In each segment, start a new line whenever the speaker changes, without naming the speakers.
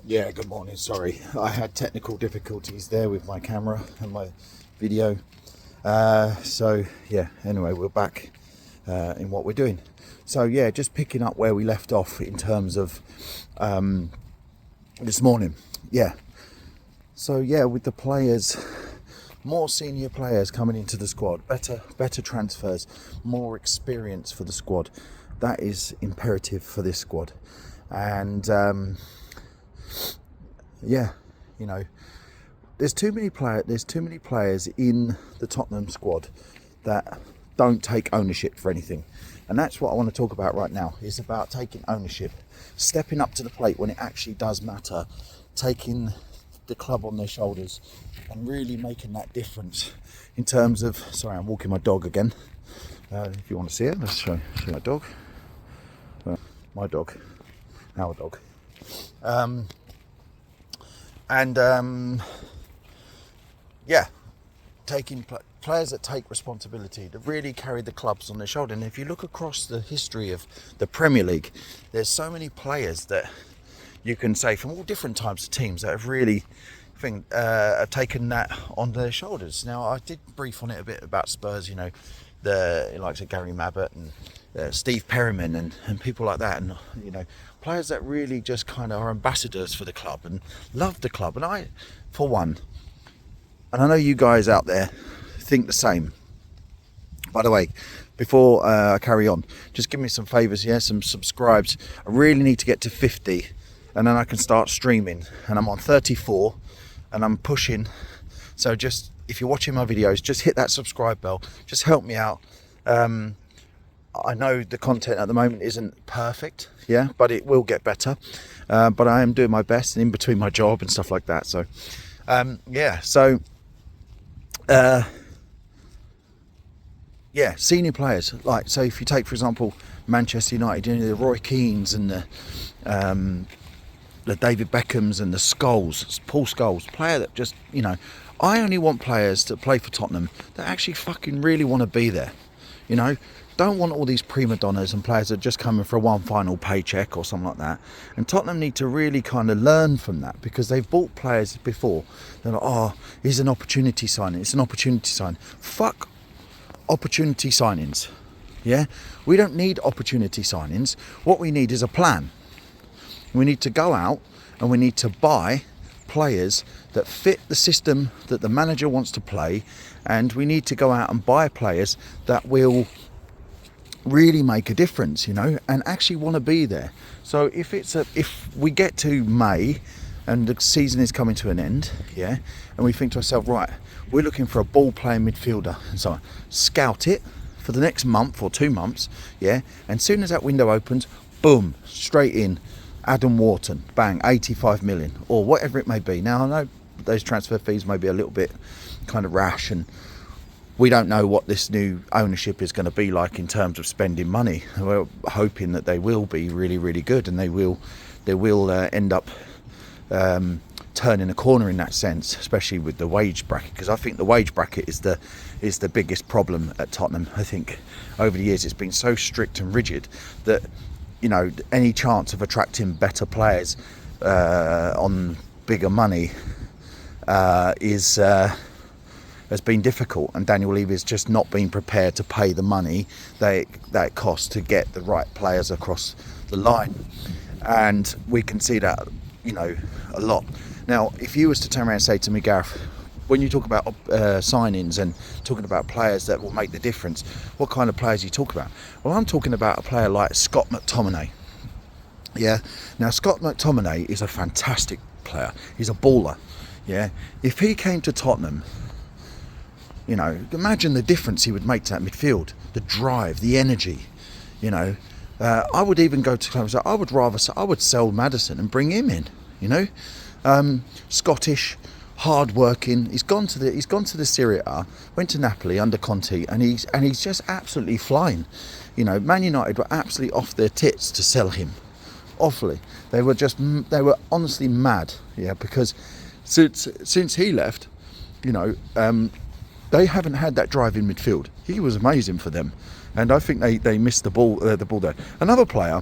Yeah, good morning. Sorry, I had technical difficulties there with my camera and my video. So yeah, anyway, we're back in what we're doing. So yeah, just picking up where we left off in terms of this morning. Yeah. So yeah, with the players, more senior players coming into the squad, better transfers, more experience for the squad. That is imperative for this squad, and yeah, you know, there's too many players in the Tottenham squad that don't take ownership for anything, and that's what I want to talk about right now. It's about taking ownership, stepping up to the plate when it actually does matter, taking the club on their shoulders and really making that difference in terms of, sorry, I'm walking my dog again. If you want to see it, let's show my dog. My dog, our dog. Yeah, taking players that take responsibility, that really carry the clubs on their shoulder. And if you look across the history of the Premier League, there's so many players that you can say from all different types of teams that have really have taken that on their shoulders. Now, I did brief on it a bit about Spurs, you know, the likes of Gary Mabbott and Steve Perryman and people like that, and you know, players that really just kind of are ambassadors for the club and love the club. And I, for one, and I know you guys out there think the same. By the way, before I carry on, just give me some favours here, some subscribes. I really need to get to 50, and then I can start streaming. And I'm on 34, and I'm pushing. So just, if you're watching my videos, just hit that subscribe bell. Just help me out. I know the content at the moment isn't perfect, yeah, but it will get better. But I am doing my best, and in between my job and stuff like that. So, yeah. So, yeah, senior players. Like, so if you take, for example, Manchester United, you know, the Roy Keanes and the David Beckhams and the Scholes, Paul Scholes, player that just, you know, I only want players that play for Tottenham that actually fucking really want to be there, you know. Don't want all these prima donnas and players that are just coming for one final paycheck or something like that. And Tottenham need to really kind of learn from that, because they've bought players before. They're like, oh, here's an opportunity signing. It's an opportunity sign. Fuck opportunity signings. Yeah? We don't need opportunity signings. What we need is a plan. We need to go out and we need to buy players that fit the system that the manager wants to play. And we need to go out and buy players that will really make a difference, you know, and actually want to be there. So if we get to May and the season is coming to an end, yeah, and we think to ourselves, right, we're looking for a ball playing midfielder, and so on, scout it for the next month or 2 months, yeah, and as soon as that window opens, boom, straight in Adam Wharton, bang, 85 million or whatever it may be. Now, I know those transfer fees may be a little bit kind of rash, and we don't know what this new ownership is going to be like in terms of spending money. We're hoping that they will be really, really good, and they will end up turning a corner in that sense, especially with the wage bracket, because I think the wage bracket is the biggest problem at Tottenham. I think over the years it's been so strict and rigid that, you know, any chance of attracting better players on bigger money has been difficult, and Daniel Levy has just not been prepared to pay the money that it costs to get the right players across the line, and we can see that, you know, a lot. Now, if you was to turn around and say to me, Gareth, when you talk about signings and talking about players that will make the difference, what kind of players you talk about? Well, I'm talking about a player like Scott McTominay. Yeah. Now, Scott McTominay is a fantastic player. He's a baller. Yeah. If he came to Tottenham, you know, imagine the difference he would make to that midfield, the drive, the energy, you know. I would even go to clubs. I would sell Maddison and bring him in, you know. Scottish, hard-working. He's gone to the Serie A, went to Napoli under Conte, and he's just absolutely flying. You know, Man United were absolutely off their tits to sell him. Awfully, they were honestly mad. Yeah, because since he left, you know, they haven't had that drive in midfield. He was amazing for them, and I think they missed the ball there. Another player,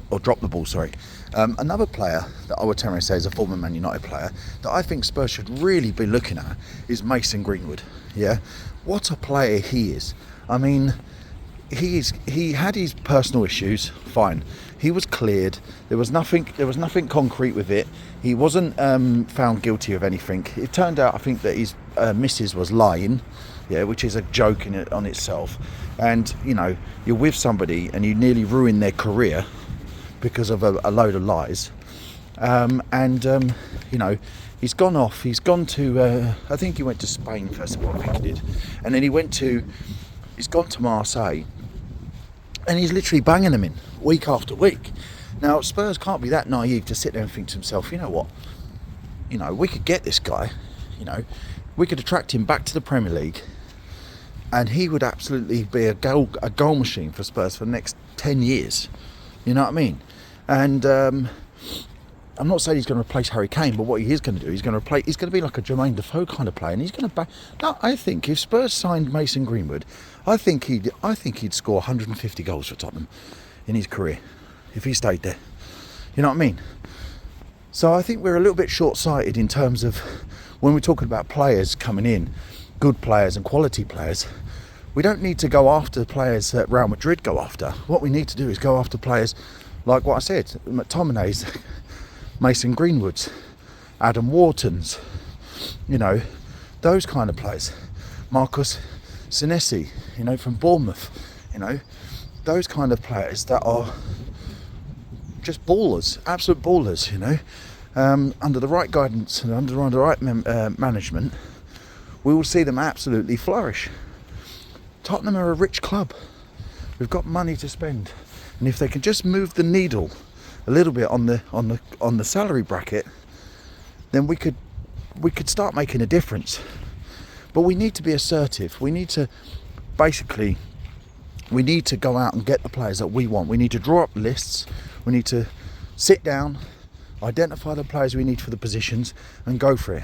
or dropped the ball, sorry, Another player that I would tend to say is a former Man United player that I think Spurs should really be looking at is Mason Greenwood. Yeah, what a player he is. I mean, he had his personal issues. Fine, he was cleared. There was nothing concrete with it. He wasn't found guilty of anything. It turned out, I think, that his missus was lying. Yeah, which is a joke in it on itself. And you know, you're with somebody and you nearly ruin their career because of a load of lies. You know, he's gone off. He's gone to. I think he went to Spain first of all. I think he did, and then he's gone to Marseille, and he's literally banging them in week after week. Now Spurs can't be that naive to sit there and think to himself, you know what? You know, we could get this guy. You know, we could attract him back to the Premier League, and he would absolutely be a goal machine for Spurs for the next 10 years. You know what I mean? And I'm not saying he's going to replace Harry Kane, but what he is going to do, he's going to be like a Jermaine Defoe kind of player, and he's going to No, I think if Spurs signed Mason Greenwood, I think he'd score 150 goals for Tottenham in his career if he stayed there. You know what I mean? So I think we're a little bit short-sighted in terms of when we're talking about players coming in, good players and quality players. We don't need to go after players that Real Madrid go after. What we need to do is go after players like what I said, McTominay's, Mason Greenwood's, Adam Wharton's, you know, those kind of players. Marcus Senesi, you know, from Bournemouth, you know, those kind of players that are just ballers, absolute ballers, you know. Under the right guidance and under the right management, we will see them absolutely flourish. Tottenham are a rich club. We've got money to spend, and if they can just move the needle a little bit on the salary bracket, then we could start making a difference. But we need to be assertive. We need to go out and get the players that we want. We need to draw up lists. We need to sit down, identify the players we need for the positions, and go for it.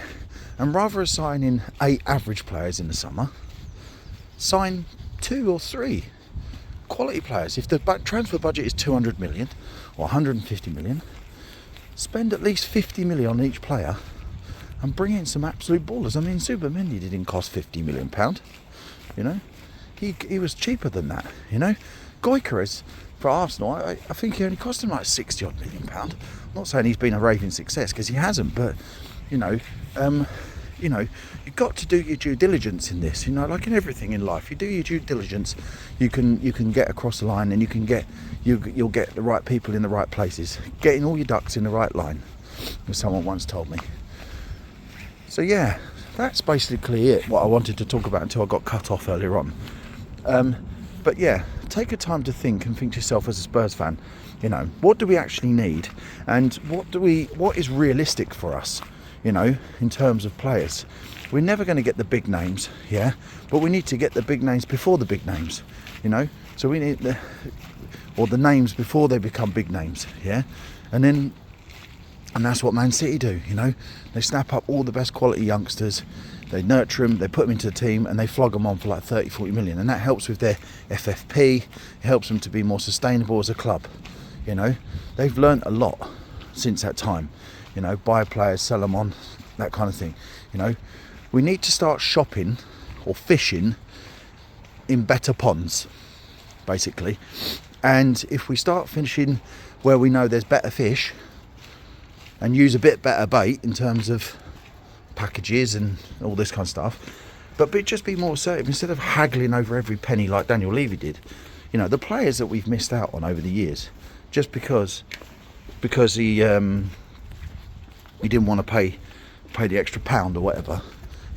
And rather than signing 8 average players in the summer, sign 2 or 3 quality players. If the transfer budget is 200 million or 150 million, spend at least 50 million on each player and bring in some absolute ballers. I mean, Zubimendi didn't cost £50 million, you know. He was cheaper than that, you know. Gyökeres for Arsenal, I think he only cost him like 60 odd million pound. I'm not saying he's been a raving success, because he hasn't, but you know, you've got to do your due diligence in this. You know, like in everything in life, you do your due diligence, you can get across the line, and you'll get the right people in the right places, getting all your ducks in the right line, as someone once told me. So yeah, that's basically it, what I wanted to talk about until I got cut off earlier on. But yeah, take a time to think and think to yourself as a Spurs fan, you know, what do we actually need, and what is realistic for us, you know, in terms of players. We're never going to get the big names, yeah, but we need to get the big names before the big names, you know. So we need the names before they become big names, yeah. And that's what Man City do, you know. They snap up all the best quality youngsters, they nurture them, they put them into the team, and they flog them on for like 30-40 million, and that helps with their FFP. It helps them to be more sustainable as a club, you know. They've learnt a lot since that time, you know, buy players, sell them on, that kind of thing, you know. We need to start shopping or fishing in better ponds, basically. And if we start fishing where we know there's better fish, and use a bit better bait in terms of packages and all this kind of stuff, but just be more assertive instead of haggling over every penny like Daniel Levy did. You know, the players that we've missed out on over the years just because he didn't want to pay the extra pound or whatever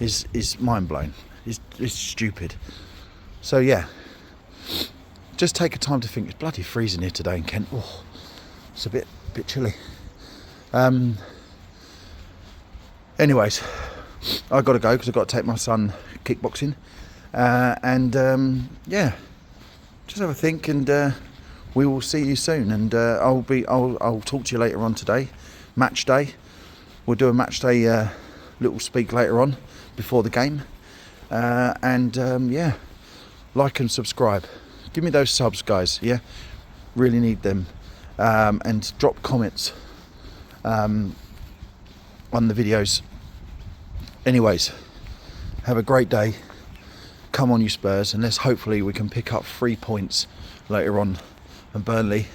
is mind blowing. It's stupid. So yeah, just take a time to think. It's bloody freezing here today in Kent. Oh, it's a bit chilly. Anyways, I've got to go because I've got to take my son kickboxing, yeah, just have a think, and we will see you soon. And I'll talk to you later on today. Match day, we'll do a match day little speak later on before the game, yeah, like and subscribe. Give me those subs, guys. Yeah, really need them. and drop comments on the videos. Anyways, have a great day. Come on, you Spurs, and let's hopefully we can pick up 3 points later on and Burnley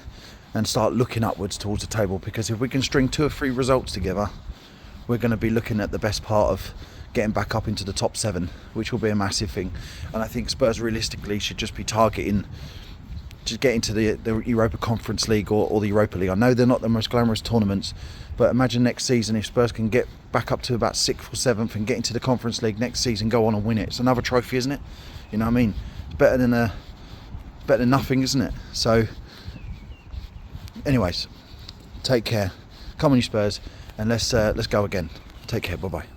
and start looking upwards towards the table, because if we can string 2 or 3 results together, we're going to be looking at the best part of getting back up into the top 7, which will be a massive thing. And I think Spurs realistically should just be targeting to get into the Europa Conference League or the Europa League. I know they're not the most glamorous tournaments, but imagine next season if Spurs can get back up to about 6th or 7th and get into the Conference League next season, go on and win it. It's another trophy, isn't it? You know what I mean? It's better than nothing, isn't it? So anyways, take care. Come on, you Spurs, and let's go again. Take care. Bye bye.